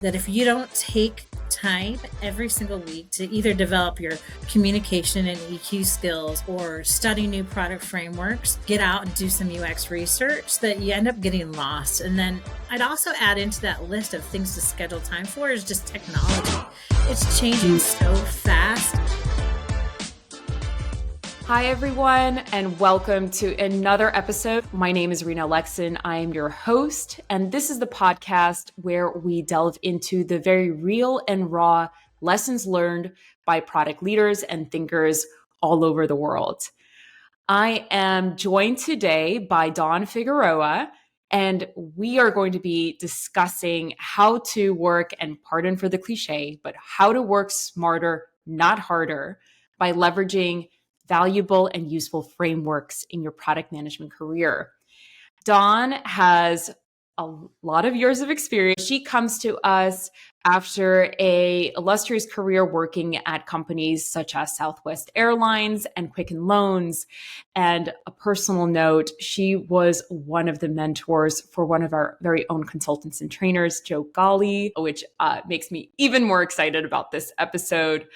that if you don't take time every single week to either develop your communication and EQ skills or study new product frameworks, get out and do some UX research, that you end up getting lost. And then I'd also add into that list of things to schedule time for is just technology. It's changing so fast. Hi, everyone, and welcome to another episode. My name is Rina Alexin. I am your host, and this is the podcast where we delve into the very real and raw lessons learned by product leaders and thinkers all over the world. I am joined today by Dawn Figueroa, and we are going to be discussing how to work, and pardon for the cliche, but how to work smarter, not harder, by leveraging valuable and useful frameworks in your product management career. Dawn has a lot of years of experience. She comes to us after an illustrious career working at companies such as Southwest Airlines and Quicken Loans. And a personal note, she was one of the mentors for one of our very own consultants and trainers, Joe Golly, which makes me even more excited about this episode.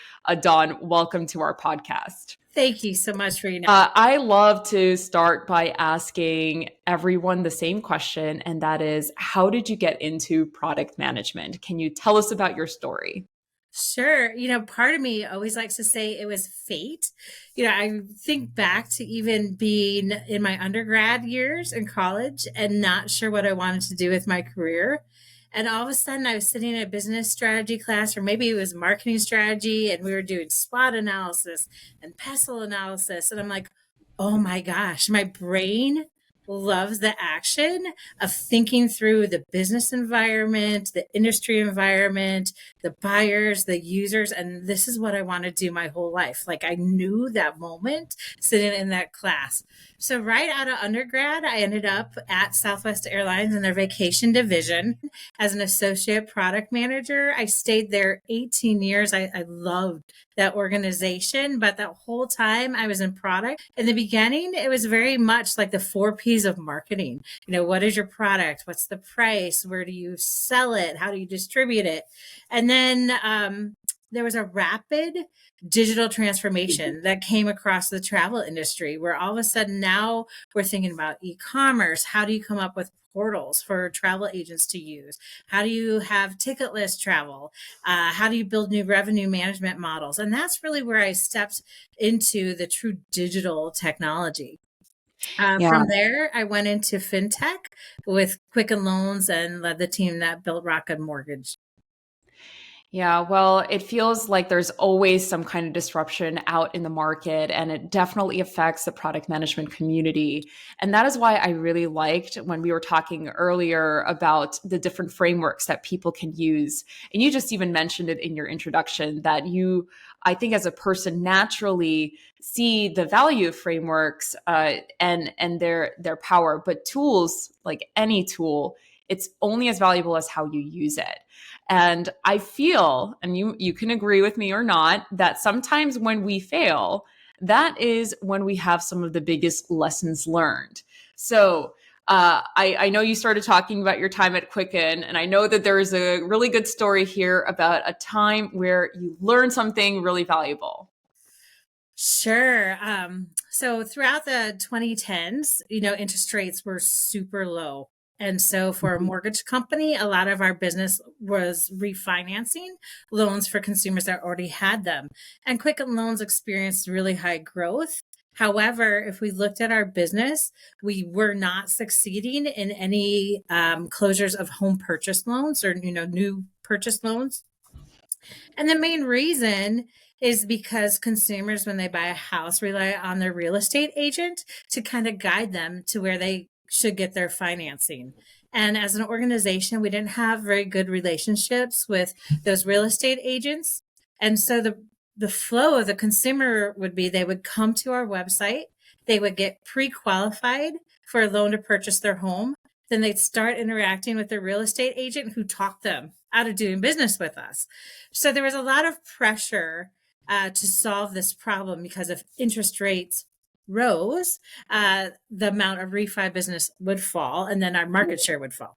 Dawn, welcome to our podcast. Thank you so much, Rina. I love to start by asking everyone the same question, and that is, how did you get into product management? Can you tell us about your story? Sure. Part of me always likes to say it was fate. I think back to even being in my undergrad years in college and not sure what I wanted to do with my career. And all of a sudden I was sitting in a business strategy class, or maybe it was marketing strategy, and we were doing SWOT analysis and pestle analysis. And I'm like, oh my gosh, my brain loves the action of thinking through the business environment, the industry environment, the buyers, the users. And this is what I want to do my whole life. Like, I knew that moment sitting in that class. So right out of undergrad, I ended up at Southwest Airlines in their vacation division as an associate product manager. I stayed there 18 years. I loved that organization, but that whole time I was in product. In the beginning, it was very much like the 4 P's of marketing. What is your product? What's the price? Where do you sell it? How do you distribute it? And then there was a rapid digital transformation that came across the travel industry, where all of a sudden now we're thinking about e-commerce. How do you come up with portals for travel agents to use? How do you have ticketless travel? How do you build new revenue management models? And that's really where I stepped into the true digital technology. From there, I went into fintech with Quicken Loans and led the team that built Rocket Mortgage. Yeah, well, it feels like there's always some kind of disruption out in the market, and it definitely affects the product management community. And that is why I really liked when we were talking earlier about the different frameworks that people can use. And you just even mentioned it in your introduction that you, I think as a person, naturally see the value of frameworks and their power. But tools, like any tool, it's only as valuable as how you use it. And I feel, and you can agree with me or not, that sometimes when we fail, that is when we have some of the biggest lessons learned. So I know you started talking about your time at Quicken, and I know that there is a really good story here about a time where you learned something really valuable. Sure. So throughout the 2010s, interest rates were super low. And so for a mortgage company, a lot of our business was refinancing loans for consumers that already had them. And Quicken Loans experienced really high growth. However, if we looked at our business, we were not succeeding in any closures of home purchase loans or, new purchase loans. And the main reason is because consumers, when they buy a house, rely on their real estate agent to kind of guide them to where they should get their financing. And as an organization, we didn't have very good relationships with those real estate agents. And so the flow of the consumer would be, they would come to our website, they would get pre-qualified for a loan to purchase their home. Then they'd start interacting with their real estate agent who talked them out of doing business with us. So there was a lot of pressure to solve this problem, because if interest rates rose, the amount of refi business would fall, and then our market share would fall.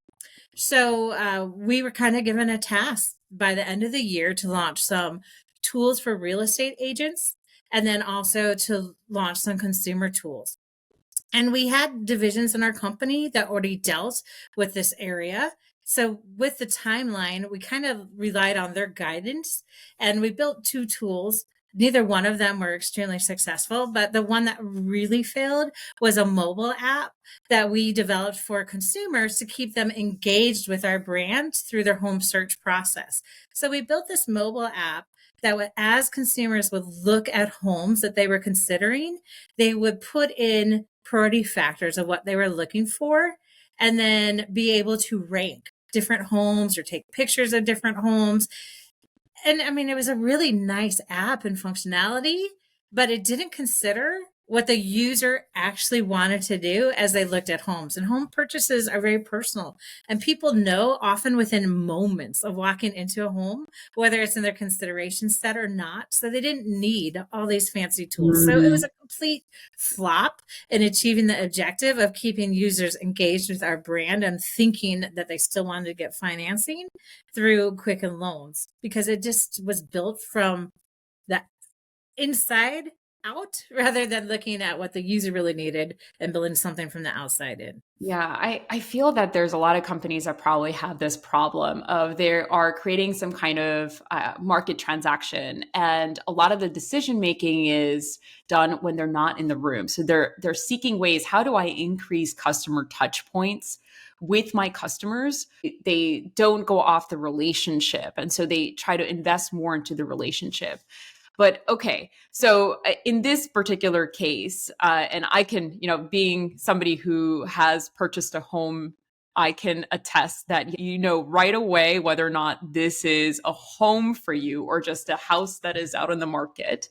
We were kind of given a task by the end of the year to launch some tools for real estate agents and then also to launch some consumer tools. And we had divisions in our company that already dealt with this area. So with the timeline, we kind of relied on their guidance and we built two tools. Neither one of them were extremely successful, but the one that really failed was a mobile app that we developed for consumers to keep them engaged with our brand through their home search process. So we built this mobile app that would, as consumers would look at homes that they were considering, they would put in priority factors of what they were looking for and then be able to rank different homes or take pictures of different homes. And I mean, it was a really nice app and functionality, but it didn't consider what the user actually wanted to do as they looked at homes. And home purchases are very personal, and people know often within moments of walking into a home whether it's in their consideration set or not. So they didn't need all these fancy tools. So it was a complete flop in achieving the objective of keeping users engaged with our brand and thinking that they still wanted to get financing through Quicken loans, because it just was built from the inside out rather than looking at what the user really needed and building something from the outside in. Yeah, I feel that there's a lot of companies that probably have this problem of they are creating some kind of market transaction, and a lot of the decision making is done when they're not in the room. So they're seeking ways, how do I increase customer touch points with my customers? They don't go off the relationship, and so they try to invest more into the relationship. But okay, so in this particular case, and I can, being somebody who has purchased a home, I can attest that you know right away whether or not this is a home for you or just a house that is out on the market.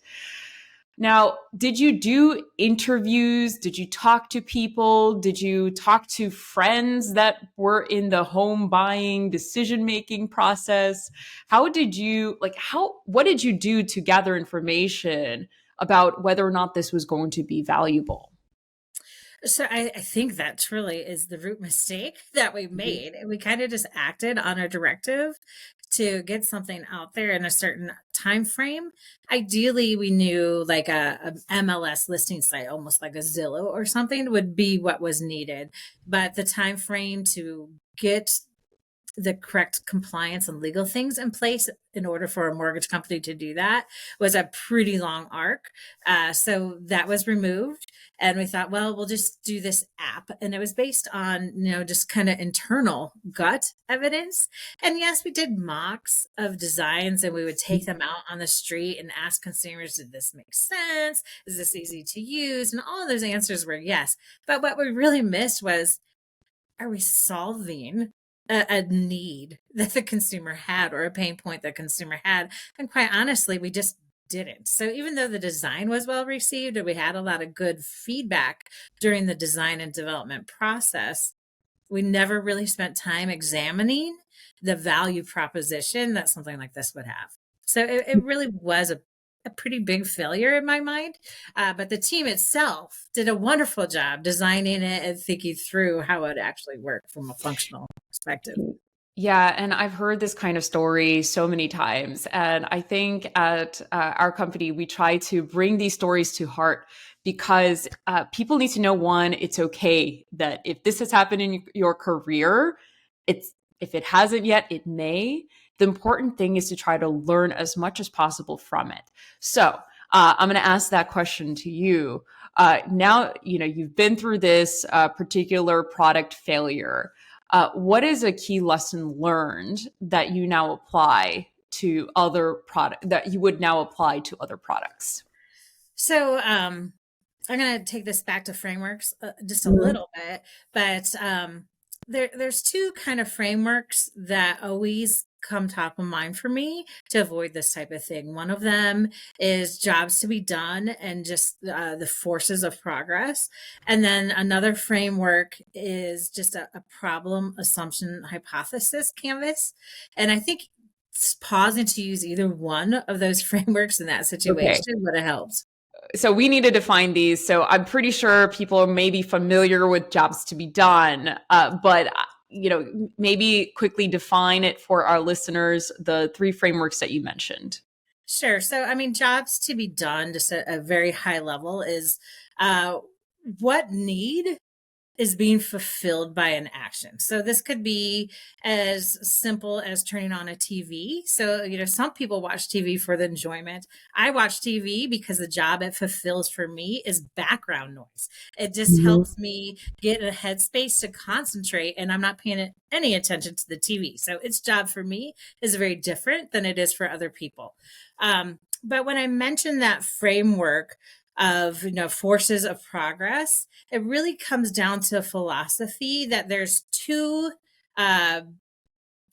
Now, did you do interviews? Did you talk to people? Did you talk to friends that were in the home buying decision making process? How did you what did you do to gather information about whether or not this was going to be valuable? So I think that truly is the root mistake that we made. We kind of just acted on a directive to get something out there in a certain time frame. Ideally, we knew like a MLS listing site, almost like a Zillow or something, would be what was needed. But the time frame to get the correct compliance and legal things in place in order for a mortgage company to do that was a pretty long arc. So that was removed. And we thought, well, we'll just do this app. And it was based on, just kind of internal gut evidence. And yes, we did mocks of designs and we would take them out on the street and ask consumers, did this make sense? Is this easy to use? And all of those answers were yes. But what we really missed was, are we solving a need that the consumer had or a pain point that consumer had? And quite honestly, we just didn't. So even though the design was well received and we had a lot of good feedback during the design and development process, we never really spent time examining the value proposition that something like this would have. So it really was a pretty big failure in my mind. But the team itself did a wonderful job designing it and thinking through how it actually worked from a functional perspective. Yeah, and I've heard this kind of story so many times. And I think at our company, we try to bring these stories to heart because people need to know, one, it's okay that if this has happened in your career, if it hasn't yet, it may. The important thing is to try to learn as much as possible from it. So I'm going to ask that question to you. Now, you've been through this particular product failure. What is a key lesson learned that you now apply to other product that you would now apply to other products? So I'm going to take this back to frameworks just a little bit, but there's two kind of frameworks that always come top of mind for me to avoid this type of thing. One of them is jobs to be done and just the forces of progress. And then another framework is just a problem, assumption, hypothesis canvas. And I think pausing to use either one of those frameworks in that Okay. situation would have helped. So we need to define these. So I'm pretty sure people may be familiar with jobs to be done, but maybe quickly define it for our listeners, the three frameworks that you mentioned. Sure. So, I mean, jobs to be done, just at a very high level, is uh, what need is being fulfilled by an action. So this could be as simple as turning on a TV. So, some people watch TV for the enjoyment. I watch TV because the job it fulfills for me is background noise. It just helps me get a headspace to concentrate, and I'm not paying any attention to the TV. So its job for me is very different than it is for other people. But when I mentioned that framework of forces of progress, it really comes down to a philosophy that there's uh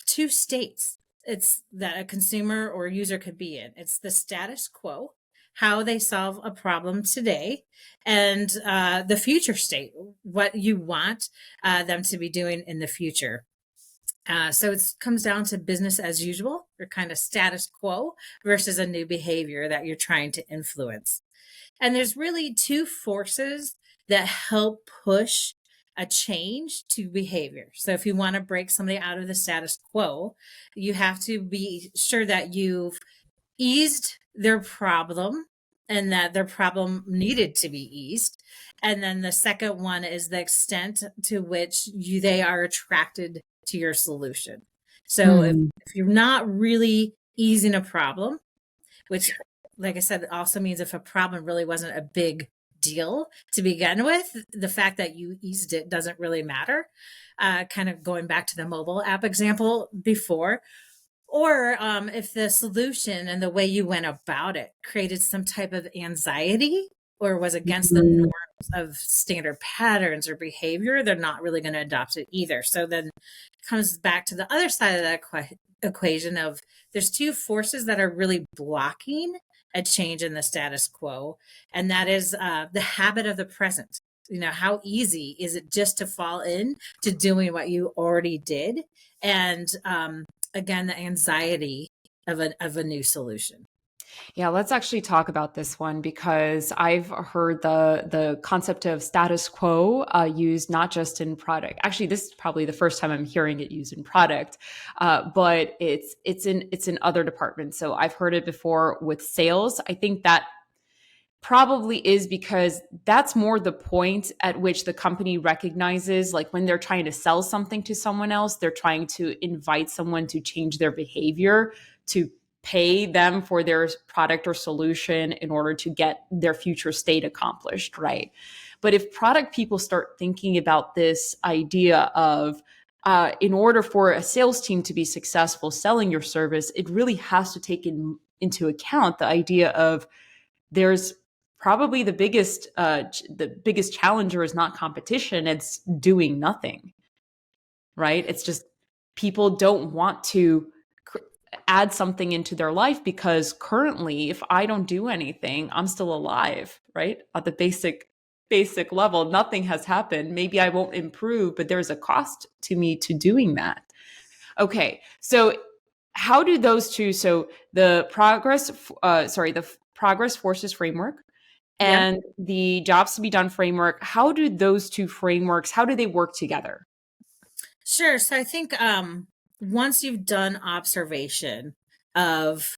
two states it's that a consumer or user could be in. It's the status quo, how they solve a problem today, and the future state, what you want them to be doing in the future. So it comes down to business as usual, or kind of status quo, versus a new behavior that you're trying to influence. And there's really two forces that help push a change to behavior. So if you want to break somebody out of the status quo, you have to be sure that you've eased their problem and that their problem needed to be eased. And then the second one is the extent to which they are attracted to your solution. So if you're not really easing a problem, which, like I said, also means if a problem really wasn't a big deal to begin with, the fact that you eased it doesn't really matter. Kind of going back to the mobile app example before, or if the solution and the way you went about it created some type of anxiety or was against the norms of standard patterns or behavior, they're not really going to adopt it either. So then it comes back to the other side of that equation of there's two forces that are really blocking a change in the status quo, and that is the habit of the present. How easy is it just to fall in to doing what you already did, and again, the anxiety of a new solution. Yeah, let's actually talk about this one because I've heard the concept of status quo used not just in product. Actually, this is probably the first time I'm hearing it used in product, but it's in other departments. So I've heard it before with sales. I think that probably is because that's more the point at which the company recognizes, like when they're trying to sell something to someone else, they're trying to invite someone to change their behavior, to pay them for their product or solution in order to get their future state accomplished, right? But if product people start thinking about this idea of in order for a sales team to be successful selling your service, it really has to take into account the idea of there's probably the biggest challenger is not competition, it's doing nothing, right? It's just people don't want to add something into their life because currently if I don't do anything, I'm still alive, right? At the basic level, nothing has happened. Maybe I won't improve, but there's a cost to me to doing that. Okay, so how do those two, so the progress forces framework Yeah. and the jobs to be done framework, how do those two frameworks, how do they work together? Sure. So I think once you've done observation of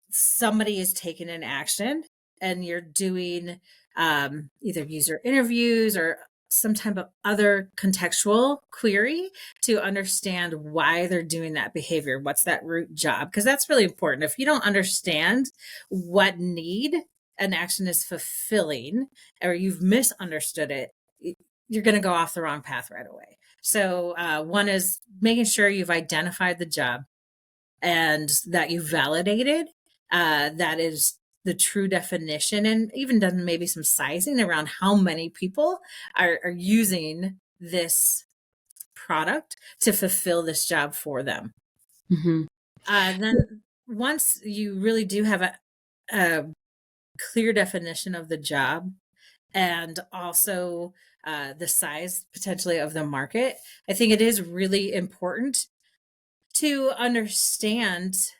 somebody is taking an action and you're doing either user interviews or some type of other contextual query to understand why they're doing that behavior, what's that root job, because that's really important. If you don't understand what need an action is fulfilling, or you've misunderstood it, you're going to go off the wrong path right away. So one is making sure you've identified the job and that you validated that is the true definition, and even done maybe some sizing around how many people are using this product to fulfill this job for them. Mm-hmm. Then once you really do have a clear definition of the job and also the size potentially of the market, I think it is really important to understand,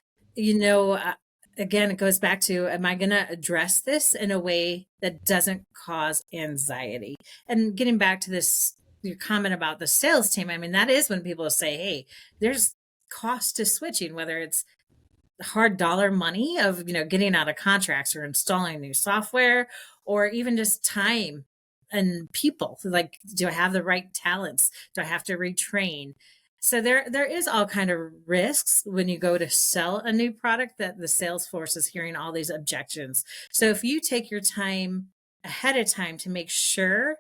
again, it goes back to, am I going to address this in a way that doesn't cause anxiety? And getting back to this your comment about the sales team, I mean, that is when people say, hey, there's cost to switching, whether it's hard dollar money of, getting out of contracts or installing new software, or even just time and people. Like, do I have the right talents? Do I have to retrain? So there is all kind of risks when you go to sell a new product, that the sales force is hearing all these objections. So if you take your time ahead of time to make sure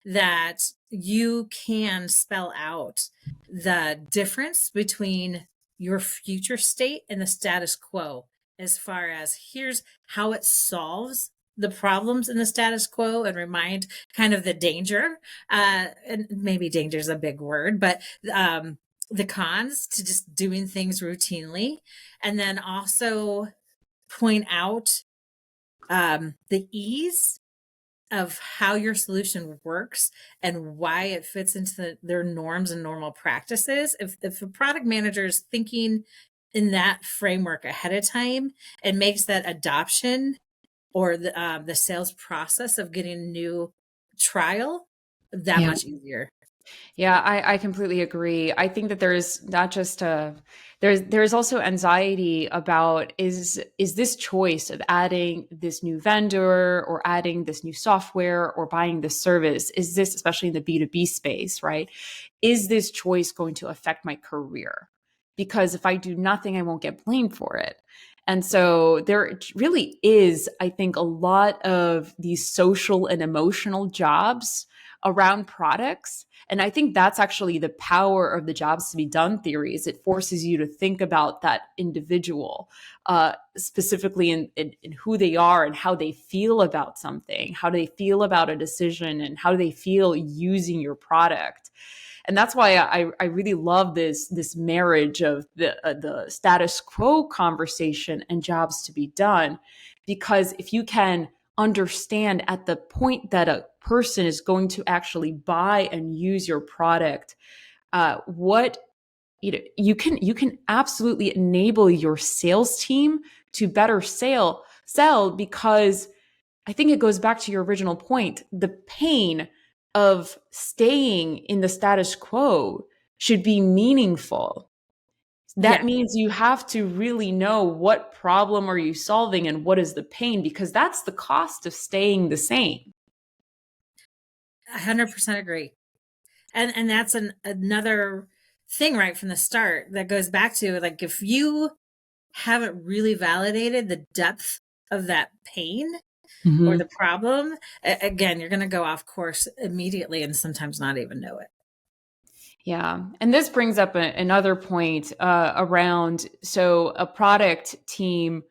that you can spell out the difference between your future state and the status quo, as far as here's how it solves the problems in the status quo, and remind kind of the danger, and maybe danger is a big word, but the cons to just doing things routinely, and then also point out the ease of how your solution works and why it fits into their norms and normal practices. If a product manager is thinking in that framework ahead of time, and makes that adoption or the sales process of getting new trial that Yeah. much easier. Yeah, I completely agree. I think that there's not just there's also anxiety about is this choice of adding this new vendor or adding this new software or buying this service, is this, especially in the B2B space, right? Is this choice going to affect my career? Because if I do nothing, I won't get blamed for it. And so there really is, I think, a lot of these social and emotional jobs around products. And I think that's actually the power of the jobs to be done theory, is it forces you to think about that individual, specifically in who they are and how they feel about something, how they feel about a decision, and how they feel using your product. And that's why I really love this marriage of the status quo conversation and jobs to be done, because if you can understand at the point that a person is going to actually buy and use your product, what you can absolutely enable your sales team to better sell, because I think it goes back to your original point. The pain of staying in the status quo should be meaningful. That Yeah, means you have to really know what problem are you solving and what is the pain, because that's the cost of staying the same. 100% agree. And that's another thing right from the start that goes back to, like, if you haven't really validated the depth of that pain or Mhm. the problem, again, you're going to go off course immediately and sometimes not even know it. Yeah. And this brings up another point around, so a product team,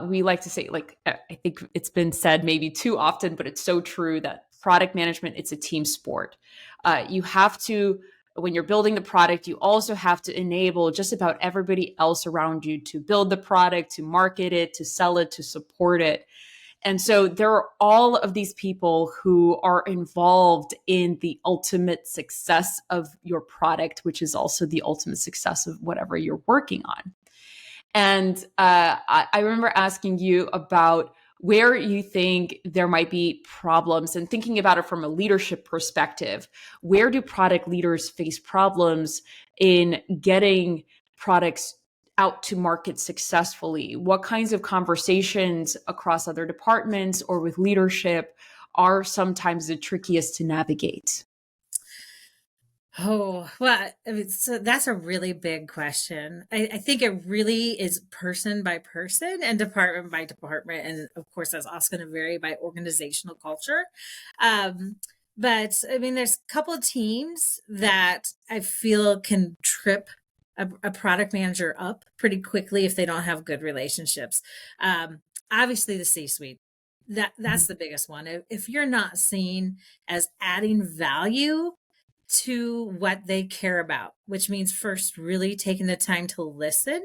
we like to say, like, I think it's been said maybe too often, but it's so true that product management, it's a team sport. You have to, when you're building the product, you also have to enable just about everybody else around you to build the product, to market it, to sell it, to support it. And so there are all of these people who are involved in the ultimate success of your product, which is also the ultimate success of whatever you're working on. And I remember asking you about where you think there might be problems, and thinking about it from a leadership perspective. Where do product leaders face problems in getting products out to market successfully? What kinds of conversations across other departments or with leadership are sometimes the trickiest to navigate? Oh, well, I mean, so that's a really big question. I think it really is person by person and department by department. And of course, that's also going to vary by organizational culture. Um, but I mean, there's a couple of teams that I feel can trip a product manager up pretty quickly if they don't have good relationships. Um, Obviously, the C-suite. That's the biggest one. If you're not seen as adding value to what they care about, which means first really taking the time to listen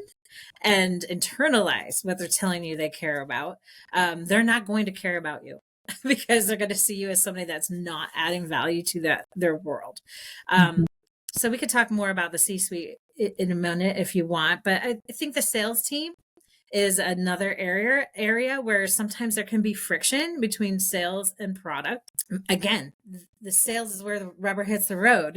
and internalize what they're telling you they care about. They're not going to care about you because they're going to see you as somebody that's not adding value to their world. Mhm. Um, so we could talk more about the C-suite in a minute if you want, but I think the sales team is another area where sometimes there can be friction between sales and product. Again, the sales is where the rubber hits the road.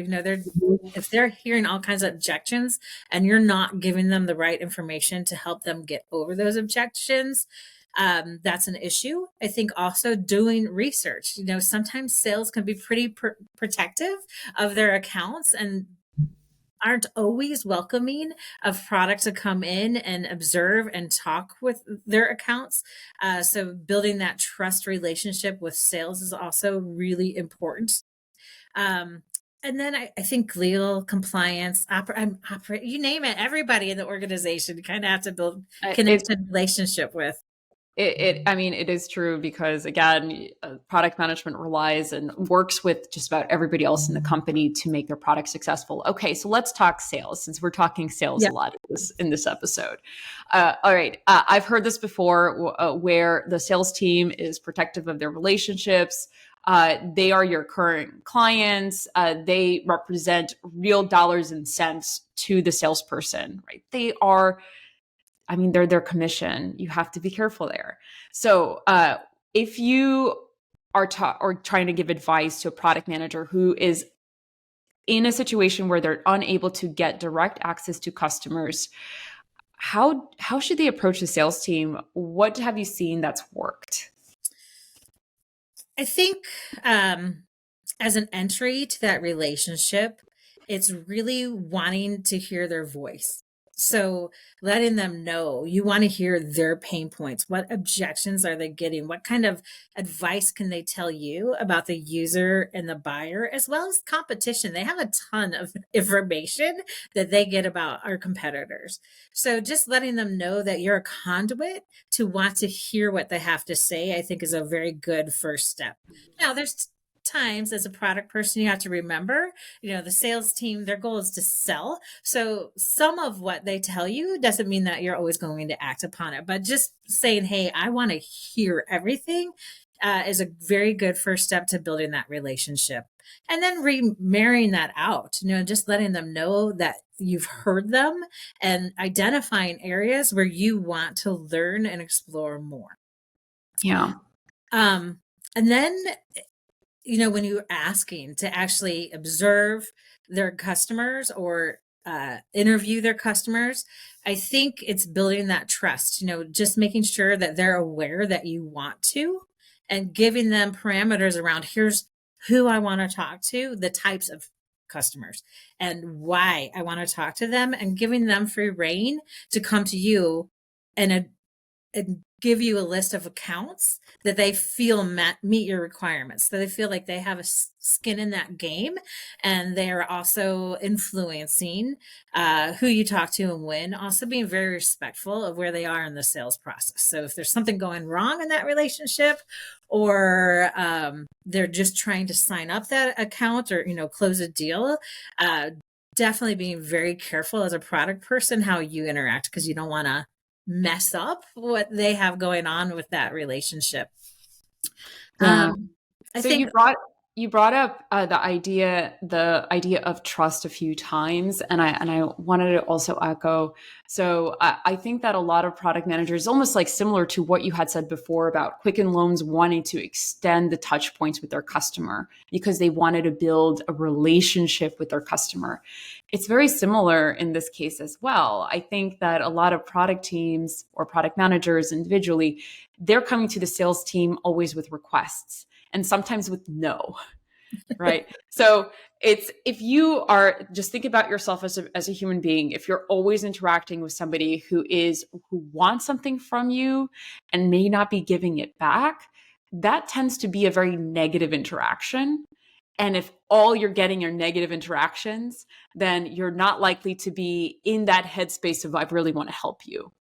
If they're hearing all kinds of objections and you're not giving them the right information to help them get over those objections, that's an issue. I think also doing research. Sometimes sales can be pretty protective of their accounts and aren't always welcoming of product to come in and observe and talk with their accounts. So building that trust relationship with sales is also really important. Um, and then I think legal compliance, you name it, everybody in the organization you kind of have to build It connection relationship with. I mean, it is true because again, product management relies and works with just about everybody else in the company to make their product successful. Okay, so let's talk sales since we're talking sales Yeah. a lot in this episode. All right, I've heard this before where the sales team is protective of their relationships. They are your current clients. They represent real dollars and cents to the salesperson, right? They're their commission. You have to be careful there. So if you are or trying to give advice to a product manager who is in a situation where they're unable to get direct access to customers, how should they approach the sales team? What have you seen that's worked? I think as an entry to that relationship, it's really wanting to hear their voice. So letting them know you want to hear their pain points. What objections are they getting? What kind of advice can they tell you about the user and the buyer, as well as competition? They have a ton of information that they get about our competitors. So just letting them know that you're a conduit to want to hear what they have to say, I think is a very good first step. Now, there's times as a product person you have to remember, the sales team, their goal is to sell. So some of what they tell you doesn't mean that you're always going to act upon it, but just saying, hey, I want to hear everything, is a very good first step to building that relationship. And then marrying that out, just letting them know that you've heard them and identifying areas where you want to learn and explore more. Yeah. And then, when you're asking to actually observe their customers or interview their customers, I think it's building that trust, just making sure that they're aware that you want to and giving them parameters around here's who I want to talk to, the types of customers, and why I want to talk to them, and giving them free reign to come to you and give you a list of accounts that they feel meet your requirements, that they feel like they have a skin in that game, and they are also influencing who you talk to and when, also being very respectful of where they are in the sales process. So if there's something going wrong in that relationship, or they're just trying to sign up that account or close a deal, definitely being very careful as a product person how you interact, because you don't want to mess up what they have going on with that relationship. Yeah. I So think you brought up the idea of trust a few times, and I wanted to also echo. So I think that a lot of product managers, almost like similar to what you had said before about Quicken Loans wanting to extend the touch points with their customer because they wanted to build a relationship with their customer. It's very similar in this case as well. I think that a lot of product teams or product managers individually, they're coming to the sales team always with requests and sometimes with no, right? So it's, if you are, just think about yourself as a human being, if you're always interacting with somebody who wants something from you and may not be giving it back, that tends to be a very negative interaction. And if all you're getting are negative interactions, then you're not likely to be in that headspace of, I really want to help you.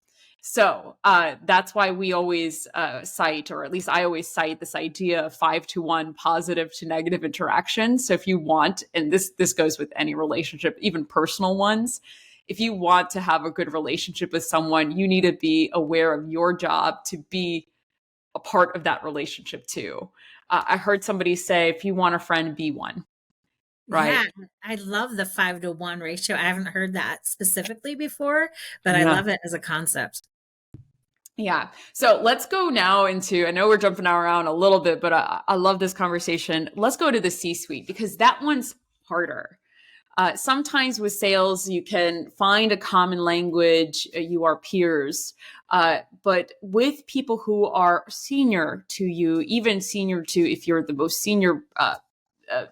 So that's why we always cite, or at least I always cite, this idea of 5-to-1 positive to negative interaction. So if you want, and this goes with any relationship, even personal ones, if you want to have a good relationship with someone, you need to be aware of your job to be a part of that relationship too. I heard somebody say, if you want a friend, be one, yeah, right? I love the 5-to-1 ratio. I haven't heard that specifically before, but I Yeah. love it as a concept. Yeah. So let's go now into, I know we're jumping around a little bit, but I love this conversation. Let's go to the C-suite because that one's harder. Sometimes with sales, you can find a common language, you are peers. But with people who are senior to you, even senior to if you're the most senior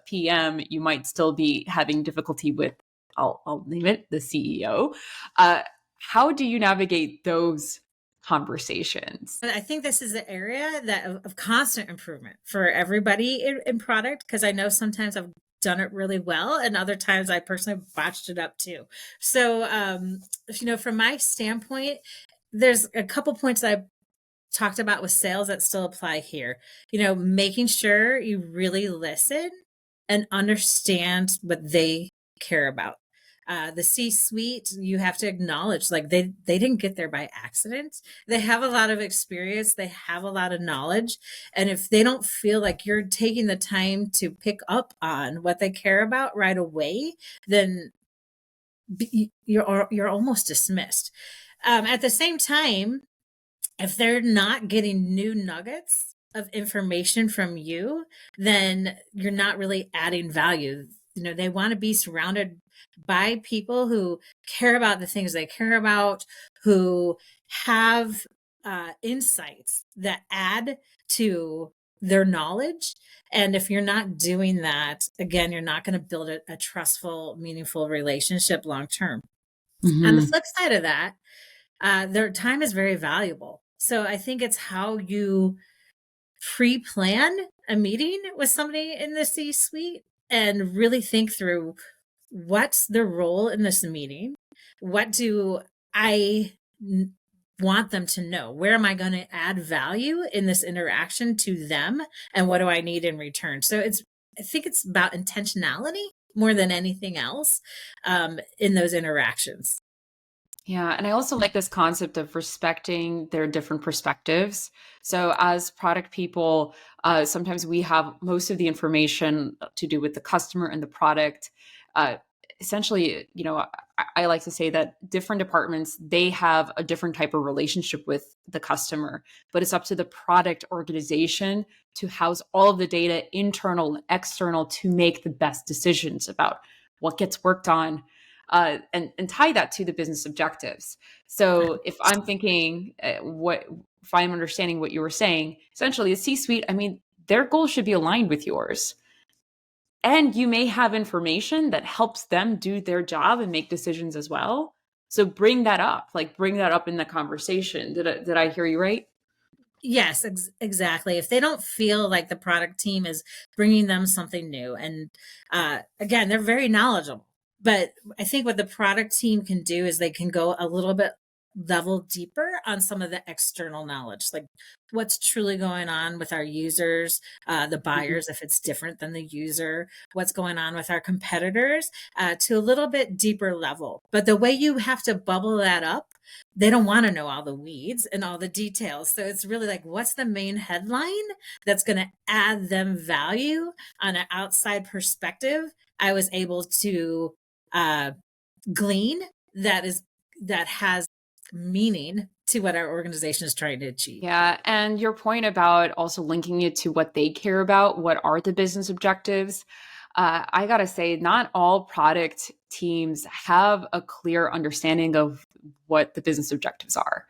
PM, you might still be having difficulty with, I'll name it, the CEO. How do you navigate those conversations? I think this is an area that of constant improvement for everybody in product, because I know sometimes I've done it really well and other times I personally botched it up too. So from my standpoint, there's a couple points that I talked about with sales that still apply here. Making sure you really listen and understand what they care about. The C-suite, you have to acknowledge, like they didn't get there by accident. They have a lot of experience. They have a lot of knowledge. And if they don't feel like you're taking the time to pick up on what they care about right away, then you're almost dismissed. At the same time, if they're not getting new nuggets of information from you, then you're not really adding value. They want to be surrounded by people who care about the things they care about, who have insights that add to their knowledge. And if you're not doing that, again, you're not going to build a trustful, meaningful relationship long term. On the Mm-hmm. flip side of that, their time is very valuable. So I think it's how you pre-plan a meeting with somebody in the C-suite and really think through what's their role in this meeting? What do I want them to know? Where am I going to add value in this interaction to them? And what do I need in return? So I think it's about intentionality more than anything else in those interactions. Yeah. And I also like this concept of respecting their different perspectives. So, as product people, sometimes we have most of the information to do with the customer and the product. Uh, Essentially, I like to say that different departments, they have a different type of relationship with the customer, but it's up to the product organization to house all of the data, internal and external, to make the best decisions about what gets worked on, and tie that to the business objectives. So if I'm thinking, what if I'm understanding what you were saying, essentially the C-suite, I mean, their goals should be aligned with yours. And you may have information that helps them do their job and make decisions as well. So bring that up, like bring that up in the conversation. Did I hear you right? Yes, exactly. If they don't feel like the product team is bringing them something new, and again, they're very knowledgeable, but I think what the product team can do is they can go a little bit level deeper on some of the external knowledge, like what's truly going on with our users, the Mhm. buyers, if it's different than the user, what's going on with our competitors, to a little bit deeper level. But the way you have to bubble that up, they don't want to know all the weeds and all the details. So it's really like, what's the main headline that's going to add them value on an outside perspective? I was able to uh, glean that has meaning to what our organization is trying to achieve. Yeah. And your point about also linking it to what they care about, what are the business objectives? I got to say, not all product teams have a clear understanding of what the business objectives are.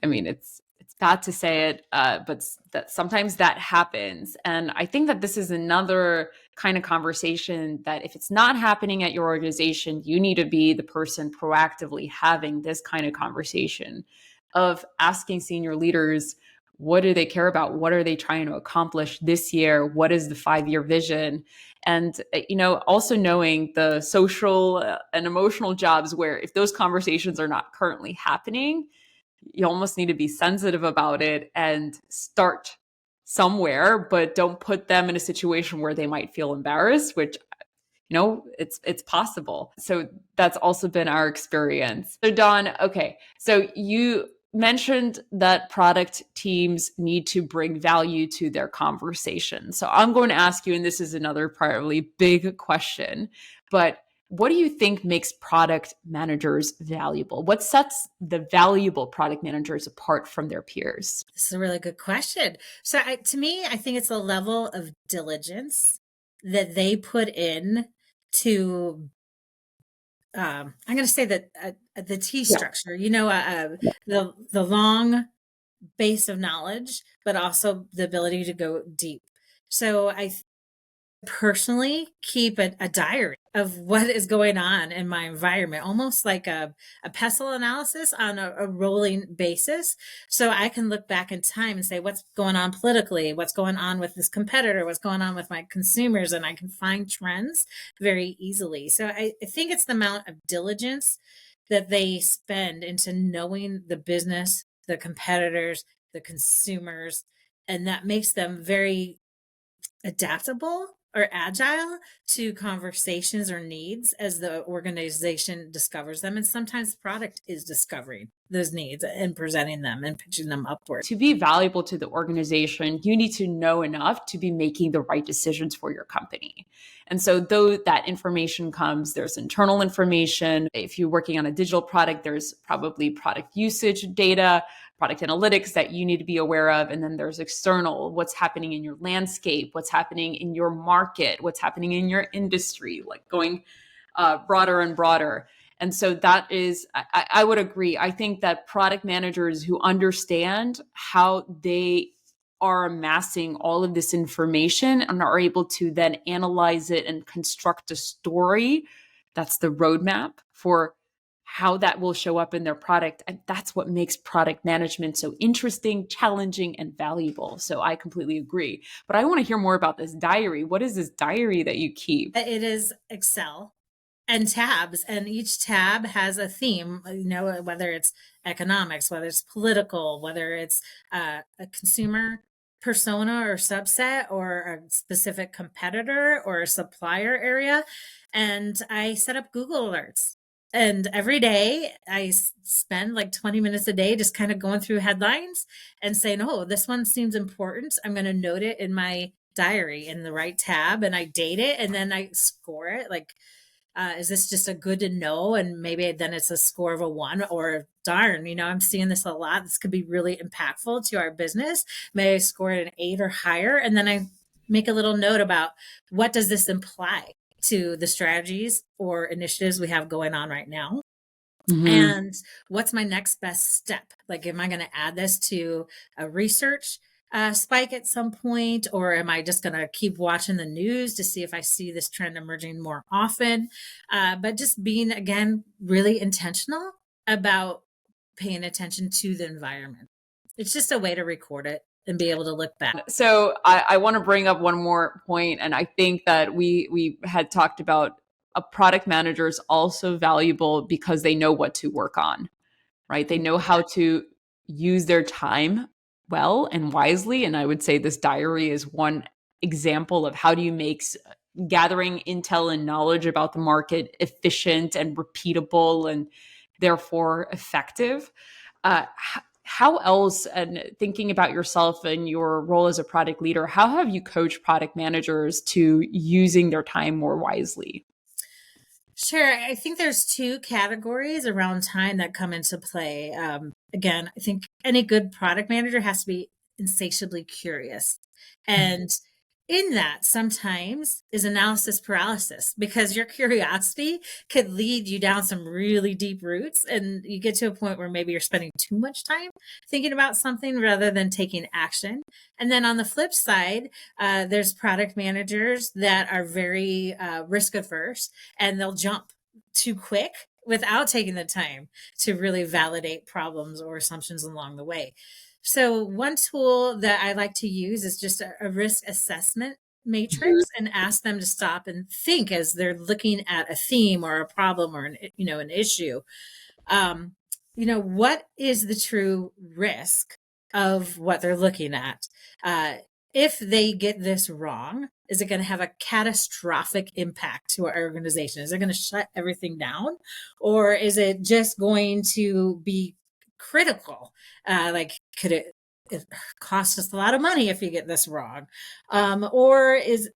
I mean, it's bad to say it, but that sometimes that happens. And I think that this is another kind of conversation that if it's not happening at your organization, you need to be the person proactively having this kind of conversation of asking senior leaders, what do they care about? What are they trying to accomplish this year? What is the 5-year vision? And also knowing the social and emotional jobs where if those conversations are not currently happening, you almost need to be sensitive about it and start somewhere, but don't put them in a situation where they might feel embarrassed, which it's possible. So that's also been our experience. So Dawn, okay, so you mentioned that product teams need to bring value to their conversation. So I'm going to ask you, and this is another probably big question, but What do you think makes product managers valuable? What sets the valuable product managers apart from their peers? This is a really good question. So, to me, I think it's the level of diligence that they put in to. I'm going to say that the T Yeah. structure. The long base of knowledge, but also the ability to go deep. So, personally keep a diary of what is going on in my environment, almost like a pestle analysis on a rolling basis. So I can look back in time and say, what's going on politically? What's going on with this competitor? What's going on with my consumers? And I can find trends very easily. So I think it's the amount of diligence that they spend into knowing the business, the competitors, the consumers, and that makes them very adaptable or agile to conversations or needs as the organization discovers them. And sometimes product is discovering those needs and presenting them and pitching them upward. To be valuable to the organization, you need to know enough to be making the right decisions for your company. And so, though that information comes, there's internal information. If you're working on a digital product, there's probably product usage data, product analytics that you need to be aware of. And then there's external, what's happening in your landscape, what's happening in your market, what's happening in your industry, like going broader and broader. And so that is, I would agree. I think that product managers who understand how they are amassing all of this information and are able to then analyze it and construct a story, that's the roadmap for how that will show up in their product. And that's what makes product management so interesting, challenging, and valuable. So I completely agree. But I want to hear more about this diary. What is this diary that you keep? It is Excel and tabs, and each tab has a theme, whether it's economics, whether it's political, whether it's a consumer persona or subset, or a specific competitor or a supplier area. And I set up Google alerts, and every day I spend like 20 minutes a day just kind of going through headlines and saying, oh, this one seems important, I'm going to note it in my diary in the right tab, and I date it, and then I score it like, is this just a good to know? And maybe then it's a score of a 1, or darn, I'm seeing this a lot. This could be really impactful to our business. May I score it an 8 or higher? And then I make a little note about, what does this imply to the strategies or initiatives we have going on right now? Mm-hmm. And what's my next best step? Like, am I going to add this to a research spike at some point, or am I just going to keep watching the news to see if I see this trend emerging more often? But just being, again, really intentional about paying attention to the environment. It's just a way to record it and be able to look back. So I want to bring up one more point, and I think that we had talked about a product manager is also valuable because they know what to work on, right? They know how to use their time well and wisely. And I would say this diary is one example of how do you make gathering intel and knowledge about the market efficient and repeatable and therefore effective. How else, and thinking about yourself and your role as a product leader, how have you coached product managers to using their time more wisely? Sure. I think there's two categories around time that come into play. Again, I think any good product manager has to be insatiably curious. And in that, sometimes is analysis paralysis, because your curiosity could lead you down some really deep roots. And you get to a point where maybe you're spending too much time thinking about something rather than taking action. And then on the flip side, there's product managers that are very risk averse, and they'll jump too quick without taking the time to really validate problems or assumptions along the way. So one tool that I like to use is just a risk assessment matrix, and ask them to stop and think as they're looking at a theme or a problem or an issue. Um, what is the true risk of what they're looking at? If they get this wrong, is it going to have a catastrophic impact to our organization? Is it going to shut everything down? Or is it just going to be critical? Like, could it cost us a lot of money if you get this wrong? Or is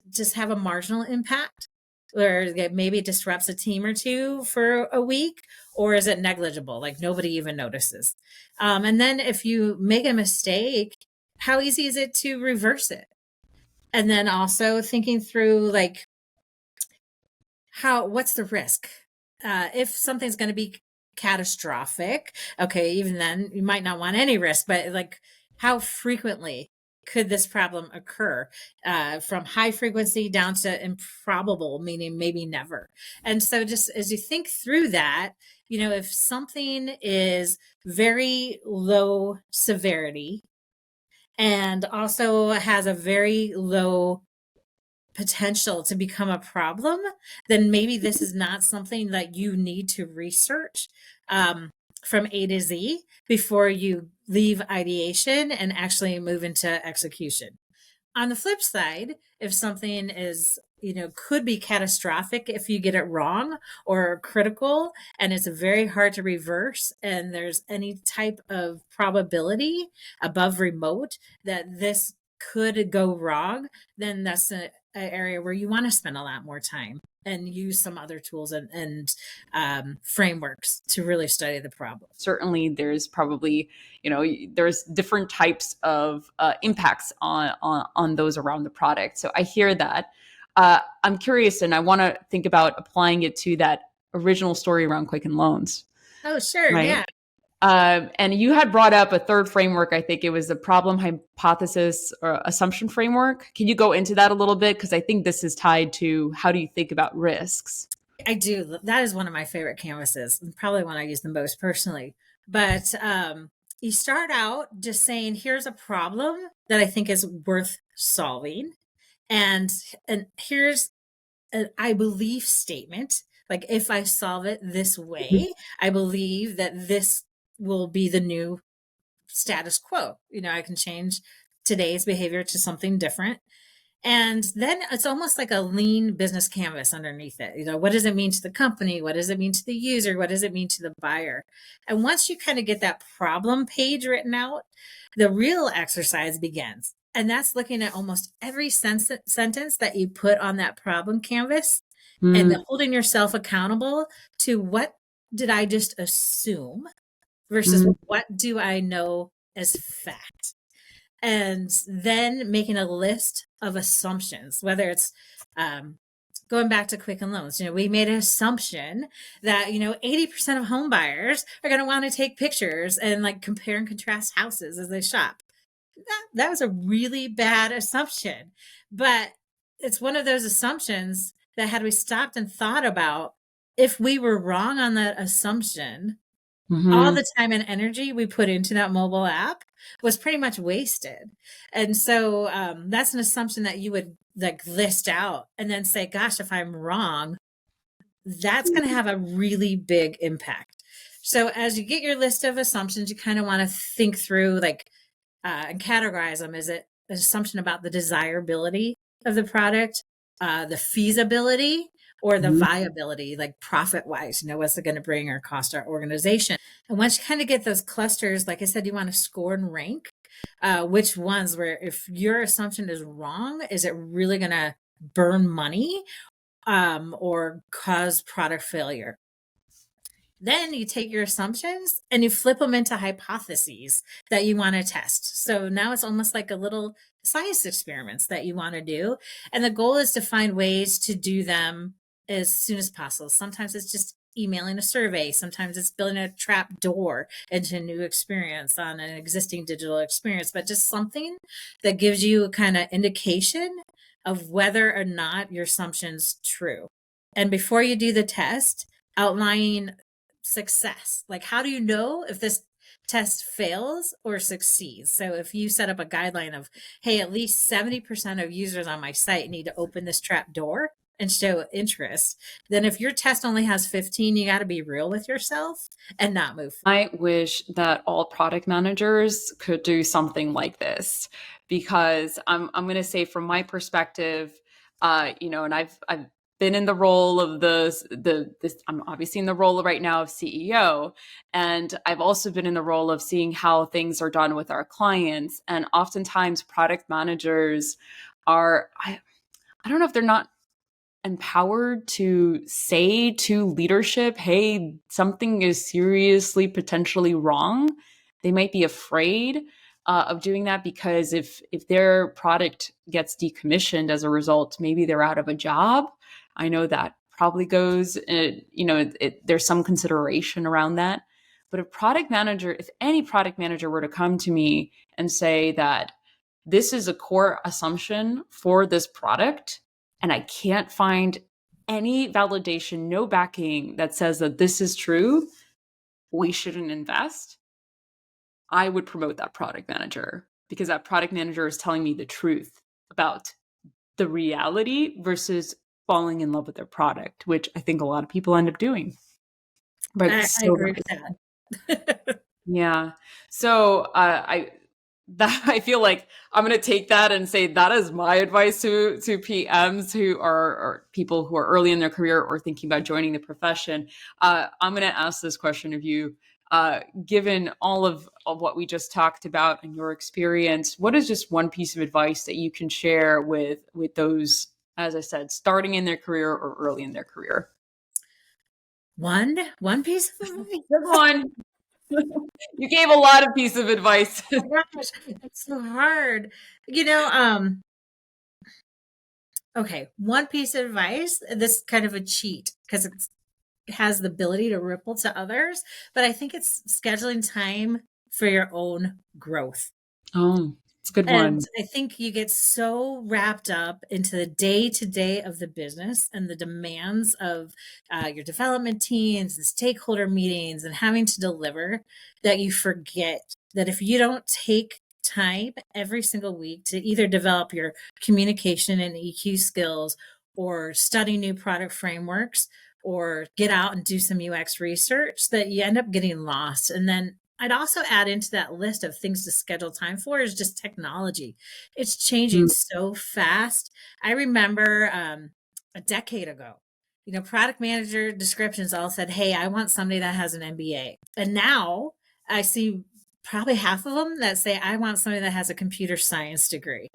just have a marginal impact? or it maybe disrupts a team or two for a week, or is it negligible, like nobody even notices? And then if you make a mistake, how easy is it to reverse it? And then also thinking through like what's the risk? If something's going to be catastrophic, okay, even then you might not want any risk, but like how frequently could this problem occur, from high frequency down to improbable, meaning maybe never. And so just as you think through that, if something is very low severity and also has a very low potential to become a problem, then maybe this is not something that you need to research, um, from A to Z before you leave ideation and actually move into execution. On the flip side, if something is, could be catastrophic if you get it wrong or critical, and it's very hard to reverse, and there's any type of probability above remote that this could go wrong, then that's an area where you want to spend a lot more time and use some other tools and frameworks to really study the problem. Certainly there's probably, there's different types of impacts on those around the product. So I hear that. I'm curious, and I want to think about applying it to that original story around Quicken Loans, Oh, sure. right? Yeah. And you had brought up a third framework. I think it was the problem hypothesis or assumption framework. Can you go into that a little bit? Because I think this is tied to how do you think about risks? I do. That is one of my favorite canvases, and probably one I use the most personally. But you start out just saying, "Here's a problem that I think is worth solving," and here's an "I believe" statement. Like, if I solve it this way, I believe that this will be the new status quo. I can change today's behavior to something different, and then it's almost like a lean business canvas underneath it. What does it mean to the company? What does it mean to the user? What does it mean to the buyer? And once you kind of get that problem page written out, the real exercise begins. And that's looking at almost every sentence that you put on that problem canvas and Mm, holding yourself accountable to what did I just assume versus mm, what do I know as fact, and then making a list of assumptions, whether it's, going back to Quicken Loans. We made an assumption that 80% of home buyers are going to want to take pictures and like compare and contrast houses as they shop. That was a really bad assumption, but it's one of those assumptions that, had we stopped and thought about, if we were wrong on that assumption, all mhm. the time and energy we put into that mobile app was pretty much wasted. And so, that's an assumption that you would like list out and then say, gosh, if I'm wrong, that's going to have a really big impact. So as you get your list of assumptions, you kind of want to think through like, and categorize them. Is it an assumption about the desirability of the product, the feasibility, or the Mhm. viability, like profit wise? What's it going to bring or cost our organization? And once you kind of get those clusters, like I said, you want to score and rank, which ones, where if your assumption is wrong, is it really going to burn money, or cause product failure? Then you take your assumptions and you flip them into hypotheses that you want to test. So now it's almost like a little science experiments that you want to do. And the goal is to find ways to do them as soon as possible. Sometimes it's just emailing a survey. Sometimes it's building a trap door into a new experience on an existing digital experience, but just something that gives you a kind of indication of whether or not your assumption's true. And before you do the test, outlining success. Like, how do you know if this test fails or succeeds? So if you set up a guideline of, hey, at least 70% of users on my site need to open this trap door and show interest, then if your test only has 15, you got to be real with yourself and not move forward. I wish that all product managers could do something like this, because I'm going to say from my perspective, and I've been in the role of this. I'm obviously in the role right now of CEO, and I've also been in the role of seeing how things are done with our clients. And oftentimes, product managers are I don't know if they're not empowered to say to leadership, hey, something is seriously potentially wrong. They might be afraid of doing that because if their product gets decommissioned as a result, maybe they're out of a job. I know that probably goes, there's some consideration around that. But if any product manager were to come to me and say that this is a core assumption for this product, and I can't find any validation, no backing that says that this is true, we shouldn't invest, I would promote that product manager because that product manager is telling me the truth about the reality versus falling in love with their product, which I think a lot of people end up doing. But I so agree with that. yeah. So I feel like I'm going to take that and say that is my advice to PMs who are people who are early in their career or thinking about joining the profession. I'm going to ask this question of you. Given all of what we just talked about and your experience, what is just one piece of advice that you can share with those, as I said, starting in their career or early in their career? One piece of advice. Good one. You gave a lot of pieces of advice. Oh my gosh, it's so hard. Okay, one piece of advice, this is kind of a cheat because it has the ability to ripple to others, but I think it's scheduling time for your own growth. Oh, it's a good And one. I think you get so wrapped up into the day to day of the business and the demands of your development teams and stakeholder meetings and having to deliver that you forget that if you don't take time every single week to either develop your communication and EQ skills or study new product frameworks or get out and do some UX research, that you end up getting lost. And then I'd also add into that list of things to schedule time for is just technology. It's changing so fast. I remember a decade ago, product manager descriptions all said, hey, I want somebody that has an MBA. And now I see probably half of them that say, I want somebody that has a computer science degree.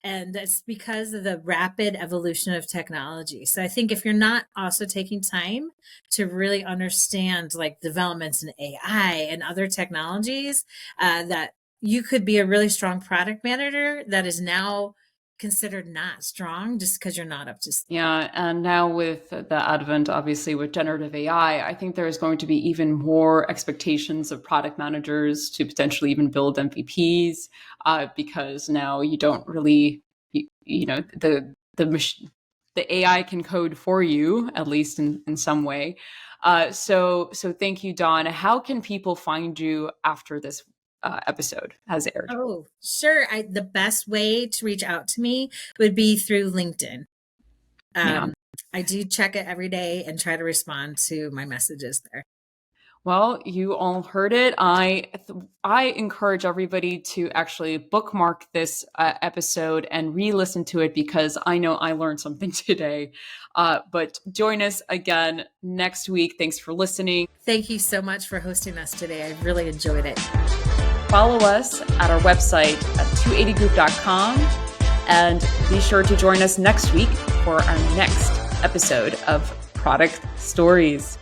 And that's because of the rapid evolution of technology. So I think if you're not also taking time to really understand like developments in AI and other technologies, that you could be a really strong product manager that is now considered not strong just because you're not up to speed. Yeah. And now with the advent, obviously, with generative AI, I think there's going to be even more expectations of product managers to potentially even build MVPs, because now you don't really, the AI can code for you, at least in some way. So thank you, Dawn. How can people find you after this episode has aired? Oh, sure. The best way to reach out to me would be through LinkedIn. Yeah. I do check it every day and try to respond to my messages there. Well, you all heard it. I encourage everybody to actually bookmark this episode and re-listen to it because I know I learned something today. But join us again next week. Thanks for listening. Thank you so much for hosting us today. I really enjoyed it. Follow us at our website at 280group.com and be sure to join us next week for our next episode of Product Stories.